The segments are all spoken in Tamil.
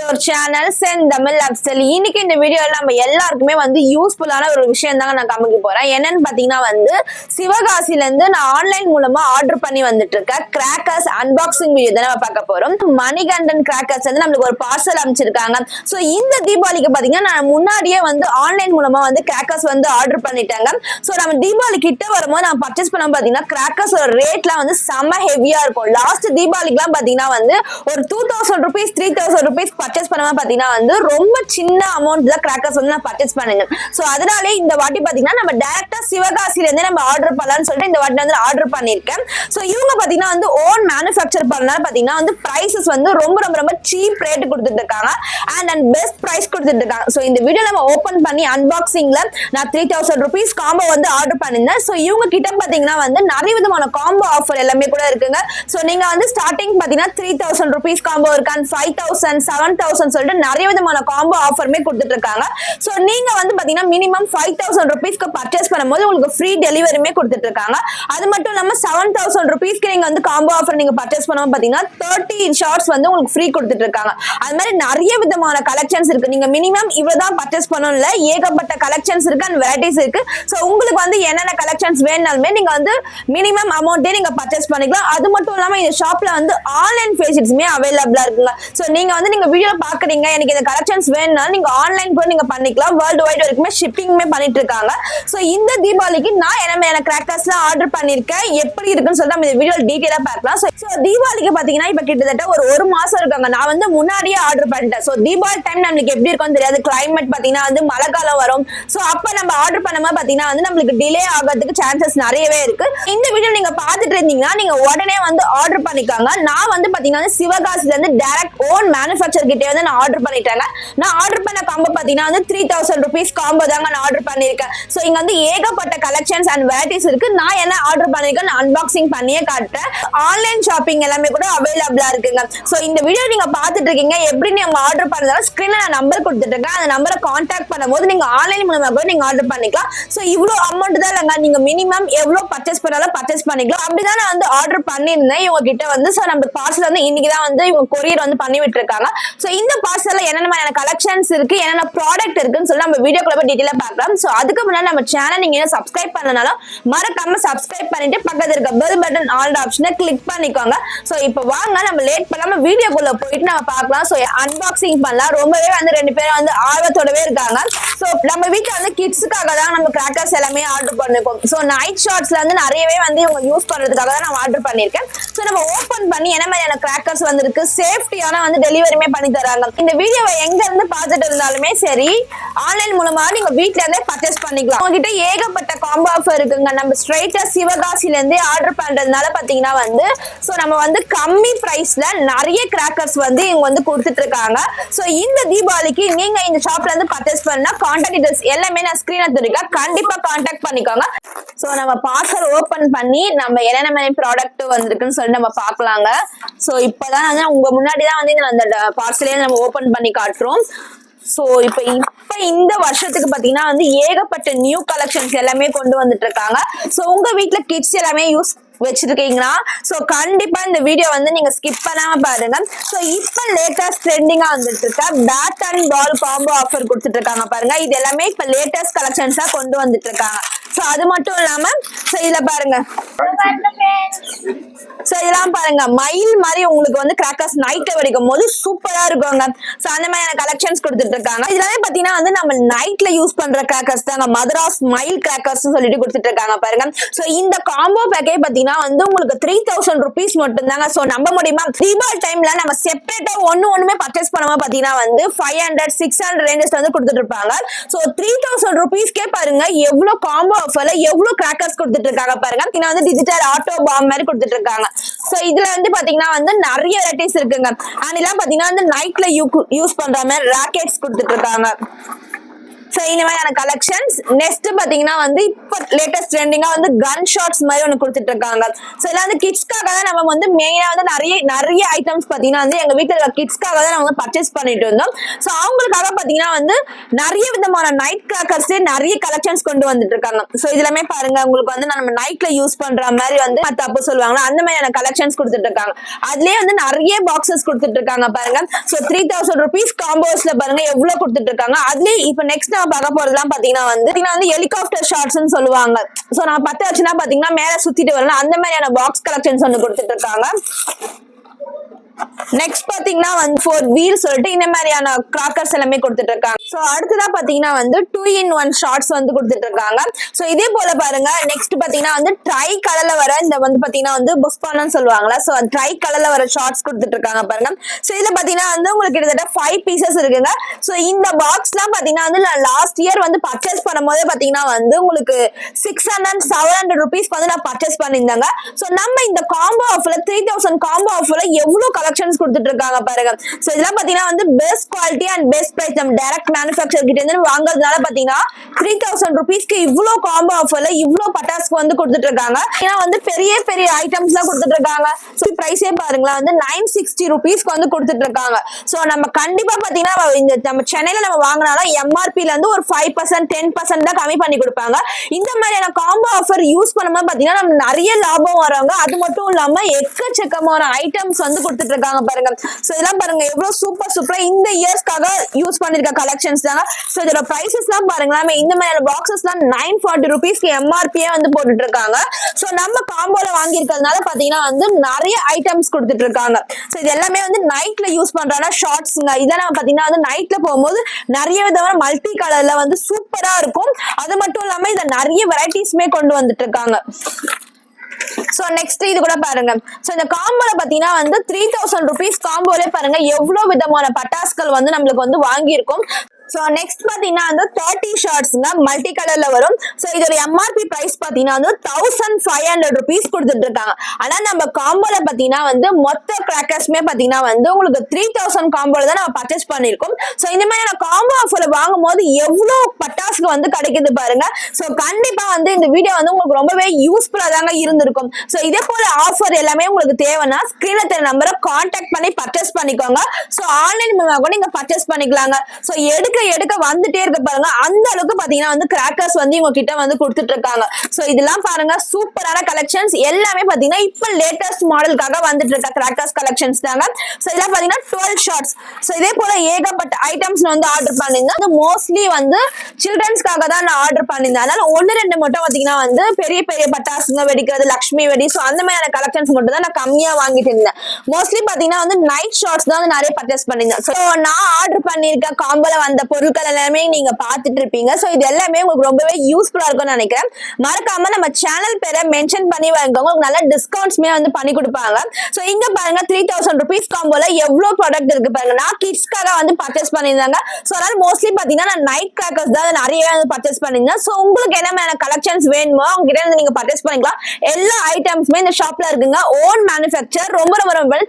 our channel செந்தமிழ் லைஃப்ஸ்டைல். இன்னைக்கு இந்த வீடியோல நம்ம எல்லாருக்குமே வந்து யூஸ்ஃபுல்லான ஒரு விஷயம் தாங்க நான் காமிக்க போறேன். என்னன்னு பாத்தீங்கன்னா வந்து சிவகாசில இருந்து நான் ஆன்லைன் மூலமா ஆர்டர் பண்ணி வந்துட்டு இருக்க கிராக்கர்ஸ் அன்பாக்சிங் வீடியோ தான் நம்ம பார்க்க போறோம். மணிகண்டன் கிராக்கர்ஸ் வந்து நம்மளுக்கு ஒரு பார்சல் அமைச்சிருக்காங்க. சோ இந்த தீபாவளிக்கு பாத்தீங்கன்னா நான் முன்னாடியே வந்து ஆன்லைன் மூலமா வந்து கிராக்கர்ஸ் வந்து ஆர்டர் பண்ணிட்டாங்க. சோ நம்ம தீபாவளி கிட்ட வரும்போது நான் பர்ச்சேஸ் பண்ண பாத்தீங்கன்னா கிராக்கர்ஸ் ரேட்லாம் வந்து செம ஹெவியா இருக்கும். லாஸ்ட் தீபாவளிக்குலாம் பாத்தீங்கன்னா வந்து ஒரு 2000 rupees 3000 rupees பர்ச்சேஸ் பண்ணாம பாத்தீங்கன்னா வந்து ரொம்ப சின்ன அமௌண்ட் தான் கிராக்கர்ஸ் வந்து நான் பர்ச்சேஸ் பண்ணிருந்தேன். சோ அதனாலே இந்த வாட்டி பாத்தீங்கன்னா நம்ம டைரக்டா சிவகாசில இருந்து நம்ம ஆர்டர் பண்ணலாம்னு சொல்லிட்டு இந்த வாட்டி வந்து ஆர்டர் பண்ணிருக்கேன். சோ இவங்க பாத்தீங்கன்னா வந்து ஓன் மேனுஃபேக்சர் பண்ணனால பாத்தீங்கன்னா வந்து பிரைசஸ் வந்து ரொம்ப ரொம்ப ரொம்ப சீப் ரேட் கொடுத்துட்டு இருக்காங்க அண்ட் பெஸ்ட் பிரைஸ் கொடுத்துட்டு இருக்காங்க. சோ இந்த வீடியோ நம்ம ஓபன் பண்ணி அன்பாக்சிங்ல நான் 3000 rupees காம்போ வந்து ஆர்டர் பண்ணிருந்தேன். சோ இவங்க கிட்ட பாத்தீங்கன்னா வந்து நிறைய விதமான காம்போ ஆஃபர் எல்லாமே கூட இருக்குங்க. சோ நீங்க வந்து ஸ்டார்டிங் பாத்தீங்கன்னா 3000 rupees காம்போ இருக்கு, 5000 7000 சொல்லிட்டு நிறைய விதமான காம்போ ஆஃபருமே கொடுத்துட்டு இருக்காங்க. சோ நீங்க வந்து பாத்தீங்கன்னா மினிமம் 5000 rupeesக்கு பர்ச்சேஸ் பண்ணும்போது உங்களுக்கு ஃப்ரீ டெலிவரியுமே கொடுத்துட்டு இருக்காங்க. அது மட்டும் இல்லாம 7000 rupeesக்கு நீங்க வந்து காம்போ ஆஃபர் நீங்க பர்ச்சேஸ் பண்ணும்போது பாத்தீங்கன்னா 30 ஷார்ட்ஸ் வந்து உங்களுக்கு ஃப்ரீ கொடுத்துட்டு இருக்காங்க. அது மாதிரி நிறைய விதமான கலெக்ஷன்ஸ் இருக்கு. நீங்க மினிமம் இவ்வளவுதான் பர்ச்சேஸ் பண்ணணும் இல்ல, ஏகப்பட்ட கலெக்ஷன்ஸ் இருக்கு அண்ட் வெரைட்டிஸ் இருக்கு. சோ உங்களுக்கு வந்து என்னென்ன கலெக்ஷன்ஸ் வேணாலுமே நீங்க வந்து மினிமம் அமௌண்ட்டே நீங்க பர்ச்சேஸ் பண்ணிக்கலாம். அது மட்டும் இல்லாம இந்த ஷாப்ல வந்து ஆன்லைன் ஃபெசிலிட்டிஸ்மே அவைலபிளா இருக்குங்க. சோ நீங்க வந்து நீங்க வீடியோ பாக்குறீங்க, எனக்கு இந்த கலெக்ஷன்ஸ் வேணும்னா நீங்க ஆன்லைன் கூட நீங்க பண்ணிக்கலாம். வேர்ல்டு வைட் வரைக்குமே ஷிப்பிங்மே பண்ணிட்டு இருக்காங்க. சோ இந்த தீபாவளிக்கு நான் என்ன கிராக்கர்ஸ்லாம் ஆர்டர் பண்ணிருக்கேன், எப்படி இருக்குன்னு சொல்லிட்டு நம்ம இந்த வீடியோ டீடைலா பார்க்கலாம். சோ தீபாவளிக்கு பாத்தீங்கன்னா இப்ப கிட்டத்தட்ட ஒரு மாசம் இருக்காங்க. நான் வந்து முன்னாடியே ஆர்டர் பண்ணிட்டேன். சோ தீபாவளி டைம் நம்மளுக்கு எப்படி இருக்கும்னு தெரியாது. கிளைமேட் பாத்தீங்கன்னா வந்து மழை காலம் வரும். சோ அப்ப நம்ம ஆர்டர் பண்ணும்போது பாத்தீங்கன்னா வந்து நம்மளுக்கு டிலே ஆகிறதுக்கு சான்சஸ் நிறையவே இருக்கு. இந்த வீடியோ நீங்க பாத்துட்டு இருந்தீங்கன்னா நீங்க உடனே வந்து ஆர்டர் பண்ணிக்காங்க. நான் வந்து பாத்தீங்கன்னா சிவகாசில இருந்து டைரக்ட் ஓன் மேனுஃபேக்சர் கிட்டே வந்து நான் ஆர்டர் பண்ணிட்டேன். நான் ஆர்டர் பண்ண காம்போ பாத்தீங்கன்னா வந்து 3000 rupees காம்போ தாங்க நான் ஆர்டர் பண்ணிருக்கேன். சோ இங்க வந்து ஏகப்பட்ட கலெக்ஷன்ஸ் அண்ட் வெரைட்டிஸ் இருக்கு. நான் என்ன ஆர்டர் பண்ணிருக்கேன் நான் அன்பாக்சிங் பண்ணியே காட்டுறேன். ஆன்லைன் ஷாப்பிங் எல்லாமே கூட அவைலபிளா இருக்குங்க. சோ இந்த வீடியோ நீங்க பாத்துட்டு இருக்கீங்க, எப்படி நீங்க ஆர்டர் பண்ணதால ஸ்கிரீன்ல நான் நம்பர் கொடுத்துட்டு இருக்கேன். அந்த நம்பரை கான்டாக்ட் பண்ணும்போது நீங்க ஆன்லைன் மூலமா கூட நீங்க ஆர்டர் பண்ணிக்கலாம். சோ இவ்வளவு அமௌண்ட் தான் இல்லங்க, நீங்க மினிமம் எவ்வளவு பர்ச்சேஸ் பண்ணாலும் பர்ச்சேஸ் பண்ணிக்கலாம். அப்படிதான் நான் வந்து ஆர்டர் பண்ணிருந்தேன் இவங்க கிட்ட வந்து. சோ நம்ம பார்சல் வந்து இன்னைக்கு தான் வந்து இவங்க கொரியர் வந்து பண்ணி விட்டுருக்காங்க. சோ இந்த பார்சல்ல என்னென்ன மாதிரியான கலெக்ஷன்ஸ் இருக்கு, என்னென்ன ப்ராடக்ட் இருக்குன்னு சொல்லி நம்ம வீடியோக்குள்ள போய் டீடைலா பார்க்கலாம். சோ அதுக்கு முன்னாடி நம்ம சேனல் நீங்க என்ன சப்ஸ்கிரைப் பண்ணனாலும் மறக்காம சப்ஸ்கிரைப் பண்ணிட்டு பக்கத்துல இருக்க பெல் பட்டன் ஆல் ஆப்ஷனை கிளிக் பண்ணிக்கோங்க. சோ இப்போ வாங்க நம்ம லேட் பண்ணாம வீடியோக்குள்ள போயிட்டு நம்ம பார்க்கலாம். சோ அன்பாக்சிங் பண்ணலாம். ரொம்பவே வந்து ரெண்டு பேரும் வந்து ஆர்வத்தோடவே இருக்காங்க. சோ நம்ம வீட்டுல வந்து கிட்ஸுக்காக தான் நம்ம கிராக்கர்ஸ் எல்லாமே ஆர்டர் பண்ணிருக்கோம். சோ நைட் ஷார்ட்ஸ்ல வந்து நிறையவே வந்து இவங்க யூஸ் பண்றதுக்காக தான் நான் ஆர்டர் பண்ணிருக்கேன். சோ நம்ம ஓபன் பண்ணி என்ன மாதிரியான கிராக்கர்ஸ் வந்திருக்கு, சேஃப்டியான வந்து டெலிவரியுமே பண்ணி தராங்க. இந்த வீடியோவை எங்க இருந்து பார்த்துட்டு இருந்தாலுமே சரி, ஆன்லைன் மூலமா நீங்க வீட்ல இருந்தே பர்ச்சேஸ் பண்ணிக்கலாம். உங்ககிட்ட ஏகப்பட்ட காம்போ ஆஃபர் இருக்குங்க. நம்ம ஸ்ட்ரைட்டா சிவகாசில இருந்தே ஆர்டர் பண்றதுனால பாத்தீங்கன்னா வந்து சோ நம்ம வந்து கம்மி பிரைஸ்ல நிறைய கிராக்கர்ஸ் வந்து இவங்க வந்து கொடுத்துட்டு இருக்காங்க. சோ இந்த தீபாவளிக்கு நீங்க இந்த ஷாப்ல இருந்து பர்ச்சேஸ் பண்ணா கான்டாக்ட் டீடைல்ஸ் எல்லாமே நான் ஸ்கிரீன்ல தருக்கேன், கண்டிப்பா கான்டாக்ட் பண்ணிக்கோங்க. சோ நம்ம பார்சல் ஓபன் பண்ணி நம்ம என்னென்ன மாதிரி ப்ராடக்ட் வந்திருக்குன்னு சொல்லி நம்ம பார்க்கலாங்க. சோ இப்பதான் வந்து உங்க முன்னாடி தான் வந்து அந்த பார்சலே நம்ம ஓபன் பண்ணி காட்டுறோம். சோ இப்ப இந்த வருஷத்துக்கு பாத்தீங்கன்னா வந்து ஏகப்பட்ட நியூ கலெக்ஷன்ஸ் எல்லாமே கொண்டு வந்துட்டு இருக்காங்க. சோ உங்க வீட்டுல கிட்ஸ் எல்லாமே யூஸ் வச்சிருக்கீங்கன்னா சோ கண்டிப்பா இந்த வீடியோ வந்து நீங்க ஸ்கிப் பண்ணாம பாருங்க. சோ இப்ப லேட்டஸ்ட் ட்ரெண்டிங்கா வந்துட்டு இருக்க bat and ball combo offer கொடுத்துட்டு இருக்காங்க பாருங்க. இது எல்லாமே இப்ப லேட்டஸ்ட் கலெக்ஷன்ஸா கொண்டு வந்துட்டு இருக்காங்க. சோ அது மட்டும் இல்லாம சோ இதுல பாருங்க, சோ இதெல்லாம் பாருங்க மயில் மாதிரி உங்களுக்கு வந்து கிராக்கர்ஸ் நைட் வெடிக்கும் போது சூப்பரா இருக்குங்க. சோ அந்த மாதிரியான கலெக்ஷன்ஸ் கொடுத்துட்டு இருக்காங்க. இதெல்லாம் பாத்தீங்கன்னா வந்து நம்ம நைட்ல யூஸ் பண்ற கிராக்கர்ஸ் தாங்க, மதராஸ் மயில் கிராக்கர்ஸ் சொல்லிட்டு கொடுத்துட்டு இருக்காங்க பாருங்க. சோ இந்த காம்போ பேக்கே பாத்தீங்கன்னா வந்து உங்களுக்கு 3000 rupees மட்டும் தாங்க. சோ நம்ப முடியுமா, தீபாவளி டைம்ல நம்ம செப்பரேட்டா ஒண்ணுமே பர்ச்சேஸ் பண்ணாம பாத்தீங்கன்னா வந்து 500 600 ரேஞ்சஸ்ல வந்து கொடுத்துட்டு இருப்பாங்க. சோ 3000 rupeesக்கே பாருங்க எவ்வளவு காம்போ ஆஃபர்ல எவ்வளவு கிராக்கர்ஸ் கொடுத்துட்டு இருக்காங்க பாருங்க. இது வந்து டிஜிட்டல் ஆட்டோ பாம் மாதிரி கொடுத்துட்டு இருக்காங்க. சோ இதுல வந்து பாத்தீங்கன்னா வந்து நிறைய வெரைட்டிஸ் இருக்குங்க. அண்ட் இதெல்லாம் பாத்தீங்கன்னா வந்து நைட்ல யூஸ் பண்ற மாதிரி ராக்கெட்ஸ் கொடுத்துட்டு இருக்காங்க. சோ இந்த மாதிரியான கலெக்ஷன்ஸ். நெக்ஸ்ட் பாத்தீங்கன்னா வந்து இப்போ லேட்டஸ்ட் ட்ரெண்டிங்கா வந்து கன் ஷாட்ஸ் மாதிரி ஒன்று கொடுத்துட்டு இருக்காங்க. சோ இதெல்லாம் வந்து கிட்ஸ்க்காக தான் நம்ம வந்து மெயினா வந்து நிறைய ஐட்டம்ஸ் பாத்தீங்கன்னா வந்து எங்க வீட்டுல இருக்க கிட்ஸ்க்காக தான் நம்ம பர்ச்சேஸ் பண்ணிட்டு இருந்தோம். சோ அவங்களுக்காக பாத்தீங்கன்னா வந்து நிறைய விதமான நைட் கிராக்கர்ஸ் நிறைய கலெக்ஷன்ஸ் கொண்டு வந்துட்டு இருக்காங்க. சோ இதுலமே பாருங்க உங்களுக்கு வந்து நம்ம நைட்ல யூஸ் பண்ற மாதிரி வந்து தப்பு சொல்லுவாங்க அந்த மாதிரியான கலெக்ஷன்ஸ் கொடுத்துட்டு இருக்காங்க. அதுலயே வந்து நிறைய பாக்ஸஸ் கொடுத்துட்டு இருக்காங்க பாருங்க. சோ 3000 rupees காம்போஸ்ல பாருங்க எவ்வளவு கொடுத்துட்டு இருக்காங்க. அதுலயே இப்ப நெக்ஸ்ட் நம்ம பார்க்க போறதுலாம் பாத்தீங்கன்னா வந்து ஹெலிகாப்டர் ஷாட்ஸ் சொல்லுவாங்க. சோ நான் பத்த வச்சுனா பாத்தீங்கன்னா மேல சுத்திட்டு வரலாம் அந்த மாதிரியான பாக்ஸ் கலெக்ஷன்ஸ் வந்து கொடுத்துட்டு இருக்காங்க. நெக்ஸ்ட் பாத்தீங்கன்னா வந்து 4 வீல் சொல்லிட்டு இந்த மாதிரியான கிராக்கர்ஸ் எல்லாமே கொடுத்துட்டு இருக்காங்க. சோ அடுத்ததா பாத்தீங்கன்னா வந்து 2-in-1 ஷார்ட்ஸ் வந்து கொடுத்துட்டு இருக்காங்க. சோ இதே போல பாருங்க நெக்ஸ்ட் பாத்தீங்கன்னா வந்து ட்ரை கலர்ல வர இந்த வந்து பாத்தீங்கன்னா வந்து புஷ்பானு சொல்லுவாங்களா. சோ ட்ரை கலர்ல வர ஷார்ட்ஸ் கொடுத்துட்டு இருக்காங்க பாருங்க. சோ இதுல பாத்தீங்கன்னா வந்து உங்களுக்கு கிட்டத்தட்ட 5 பீசஸ் இருக்குங்க. சோ இந்த பாக்ஸ் எல்லாம் பாத்தீங்கன்னா வந்து லாஸ்ட் இயர் வந்து பர்ச்சேஸ் பண்ணும்போது பாத்தீங்கன்னா வந்து உங்களுக்கு 600-700 rupees வந்து நான் பர்ச்சேஸ் பண்ணியிருந்தாங்க. சோ நம்ம இந்த காம்போ ஆஃபர்ல 3000 காம்போ ஆஃபர்ல எவ்வளவு கலெக்ஷன்ஸ் கொடுத்துட்டு இருக்காங்க பாருங்க. சோ இதெல்லாம் பாத்தீங்கன்னா வந்து best quality and best price நம்ம டைரக்ட் மேனுஃபேக்சர் கிட்ட இருந்து வாங்குறதுனால பாத்தீங்கன்னா 3000 rupeesக்கு இவ்ளோ காம்போ ஆஃபர்ல இவ்ளோ பட்டாஸ்க்கு வந்து கொடுத்துட்டு இருக்காங்க. ஏன்னா வந்து பெரிய பெரிய ஐட்டம்ஸ் எல்லாம் கொடுத்துட்டு இருக்காங்க. சோ பிரைஸே பாருங்களா வந்து 960 rupeesக்கு வந்து கொடுத்துட்டு இருக்காங்க. சோ நம்ம கண்டிப்பா பாத்தீங்கன்னா இந்த நம்ம சென்னையில நம்ம வாங்கினாலும் எம்ஆர்பில இருந்து ஒரு 5% 10% தான் கம்மி பண்ணி கொடுப்பாங்க. இந்த மாதிரியான காம்போ ஆஃபர் யூஸ் பண்ணும்போது பாத்தீங்கன்னா நம்ம நிறைய லாபம் வராங்க. அது மட்டும் இல்லாம எக்கச்சக்கமான ஐட்டம்ஸ் வந்து கொடுத்துட்டு இருக்காங்க பாருங்க. சோ இதெல்லாம் பாருங்க எவ்வளவு சூப்பரா இந்த இயர்ஸ்க்காக யூஸ் பண்ணிருக்க கலெக்ஷன்ஸ் தாங்க. சோ இதோட பிரைசஸ் எல்லாம் பாருங்களா இந்த மாதிரியான பாக்ஸஸ் எல்லாம் 940 rupeesக்கு எம்ஆர்பியே வந்து போட்டுட்டு இருக்காங்க. சோ நம்ம காம்போல வாங்கி இருக்கிறதுனால பாத்தீங்கன்னா வந்து நிறைய ஐட்டம்ஸ் கொடுத்துட்டு இருக்காங்க. சோ இது எல்லாமே வந்து நைட்ல யூஸ் பண்றாங்க ஷார்ட்ஸ்ங்க. இதெல்லாம் பாத்தீங்கன்னா வந்து நைட்ல போகும்போது நிறைய விதமான மல்டி கலர்ல வந்து சூப்பரா இருக்கும். அது மட்டும் இல்லாம இத நிறைய வெரைட்டிஸ்மே கொண்டு வந்துட்டு இருக்காங்க. சோ நெக்ஸ்ட் இது கூட பாருங்க. சோ இந்த காம்போல பாத்தீங்கன்னா வந்து 3000 rupees காம்போல பாருங்க எவ்வளவு விதமான பட்டாஸ்கள் வந்து நம்மளுக்கு வந்து வாங்கி இருக்கும். சோ நெக்ஸ்ட் பாத்தீங்கன்னா வந்து 30 ஷார்ட்ஸ்ங்க மல்டி கலர்ல வரும். சோ இதோட எம்ஆர்பி பிரைஸ் பாத்தீங்கன்னா வந்து 1500 rupees கொடுத்துட்டு இருக்காங்க. ஆனா நம்ம காம்போல பாத்தீங்கன்னா வந்து மொத்த கிராக்கர்ஸ்மே பாத்தீங்கன்னா வந்து உங்களுக்கு 3000 காம்போல தான் நம்ம பர்ச்சேஸ் பண்ணிருக்கோம். சோ இந்த மாதிரி நான் காம்போ ஆஃபர்ல வாங்கும்போது எவ்வளவு பட்டாசுக்கு வந்து கிடைக்குது பாருங்க. சோ கண்டிப்பா வந்து இந்த வீடியோ வந்து உங்களுக்கு ரொம்பவே யூஸ்ஃபுல்லா தாங்க இருந்திருக்கும். சோ இதே போல ஆஃபர் எல்லாமே உங்களுக்கு தேவைன்னா ஸ்கிரீன்ல தெரிய நம்பரை கான்டாக்ட் பண்ணி பர்ச்சேஸ் பண்ணிக்கோங்க. சோ ஆன்லைன் மூலமா கூட நீங்க பர்ச்சேஸ் பண்ணிக்கலாங்க. சோ எடுக்க வந்துட்டே இருக்க பாருங்க அந்த அளவுக்கு பாத்தீங்கன்னா வந்து கிராக்கர்ஸ் வந்து இவங்க கிட்ட வந்து கொடுத்துட்டு இருக்காங்க. சோ இதெல்லாம் பாருங்க சூப்பரான கலெக்ஷன்ஸ் எல்லாமே பாத்தீங்கன்னா இப்ப லேட்டஸ்ட் மாடலுக்காக வந்துட்டு இருக்க கிராக்கர்ஸ் கலெக்ஷன்ஸ் தாங்க. சோ இதெல்லாம் பாத்தீங்கன்னா 12 ஷார்ட்ஸ். சோ இதே போல ஏகப்பட்ட ஐட்டம்ஸ் வந்து ஆர்டர் பண்ணிருந்தேன். அது மோஸ்ட்லி வந்து சில்ட்ரன்ஸ்க்காக தான் நான் ஆர்டர் பண்ணிருந்தேன். அதனால 1-2 மட்டும் பாத்தீங்கன்னா வந்து பெரிய பெரிய பட்டாசுங்க வெடிக்கிறது லட்சுமி வெடி சோ அந்த மாதிரியான கலெக்ஷன்ஸ் மட்டும் தான் நான் கம்மியா வாங்கிட்டு இருந்தேன். மோஸ்ட்லி பாத்தீங்கன்னா வந்து நைட் ஷார்ட்ஸ் தான் நிறைய பர்ச்சேஸ் பண்ணிருந்தேன். சோ நான் ஆர்டர் பண்ணிருக்க காம்போல வந்த பொருட்கள் எல்லாமே நீங்க பாத்துட்டு இருப்பீங்க. சோ இது எல்லாமே உங்களுக்கு ரொம்பவே யூஸ்ஃபுல்லா இருக்கும்னு நினைக்கிறேன். மறக்காம நம்ம சேனல் பேரை மென்ஷன் பண்ணி வாங்கிக்கோங்க. உங்களுக்கு நல்ல டிஸ்கவுண்ட்ஸ்மே வந்து பண்ணி கொடுப்பாங்க. சோ இங்க பாருங்க 3000 rupees காம்போல எவ்வளவு ப்ராடக்ட் இருக்கு பாருங்க. நான் கிட்ஸ்க்காக வந்து பர்ச்சேஸ் பண்ணிருந்தாங்க. சோ அதனால மோஸ்ட்லி பாத்தீங்கன்னா நான் நைட் கிராக்கர்ஸ் தான் நிறைய வந்து பர்ச்சேஸ் பண்ணிருந்தேன். சோ உங்களுக்கு என்ன மாதிரி கலெக்ஷன்ஸ் வேணுமோ அவங்க கிட்ட இருந்து நீங்க பர்ச்சேஸ் பண்ணிக்கலாம். எல்லா ஐட்டம்ஸ்மே இந்த ஷாப்ல இருக்குங்க. ஓன் மேனுஃபேக்சர் ரொம்ப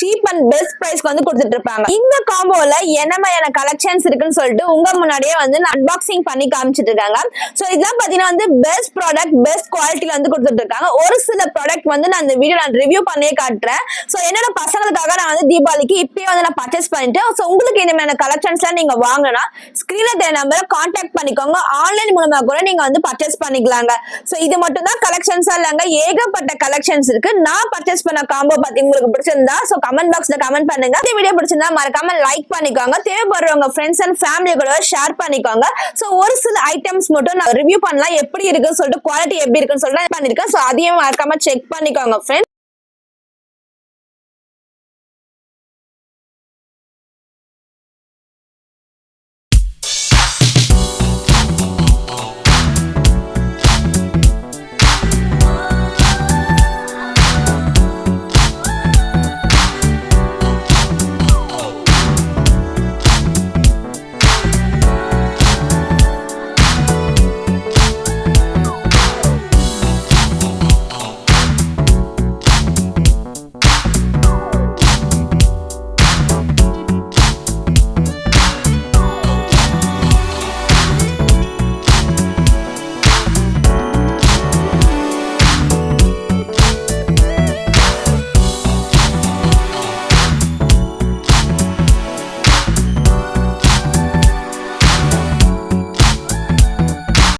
சீப் அண்ட் பெஸ்ட் பிரைஸ்க்கு வந்து கொடுத்துட்டு இருப்பாங்க. இந்த காம்போல என்ன மாதிரியான கலெக்ஷன்ஸ் இருக்குன்னு சொல்லிட்டு உங்க முன்னாடியே வந்து அன்பாக்சிங் பண்ணி காமிச்சிட்டு இருக்காங்க. சோ இதெல்லாம் பாத்தீங்கன்னா வந்து பெஸ்ட் ப்ராடக்ட் பெஸ்ட் குவாலிட்டில வந்து கொடுத்துட்டு இருக்காங்க. ஒரு சில ப்ராடக்ட் வந்து நான் இந்த வீடியோ நான் ரிவ்யூ பண்ணியே காட்டுறேன். சோ என்னோட பசங்களுக்காக நான் வந்து தீபாவளிக்கு இப்பயே வந்து நான் பர்ச்சேஸ் பண்ணிட்டேன். சோ உங்களுக்கு இந்த மாதிரி கலெக்ஷன்ஸ்லாம் நீங்க வாங்கினா ஸ்கிரீன்ல தெரிய நம்பரை கான்டாக்ட் பண்ணிக்கோங்க. ஆன்லைன் மூலமா கூட நீங்க வந்து பர்ச்சேஸ் பண்ணிக்கலாங்க. சோ இது மட்டும் தான் கலெக்ஷன்ஸா இல்லங்க ஏகப்பட்ட கலெக்ஷன்ஸ் இருக்கு. நான் பர்ச்சேஸ் பண்ண காம்போ பத்தி உங்களுக்கு பிடிச்சிருந்தா சோ கமெண்ட் பாக்ஸ்ல கமெண்ட் பண்ணுங்க. இந்த வீடியோ பிடிச்சிருந்தா மறக்காம லைக் பண்ணிக்கோங்க. தேவைப்படுறவங்க ஃப்ரெண்ட்ஸ் அண்ட் ஃபேமிலி கூட ஷேர் பண்ணிக்கோங்க. சோ ஒரு சில ஐட்டம்ஸ் மட்டும் நான் ரிவ்யூ பண்ணலாம் எப்படி இருக்குன்னு சொல்லிட்டு குவாலிட்டி எப்படி இருக்குன்னு சொல்லிட்டு பண்ணிருக்கேன். சோ அதையும் மறக்காம செக் பண்ணிக்கோங்க ஃப்ரெண்ட்ஸ்.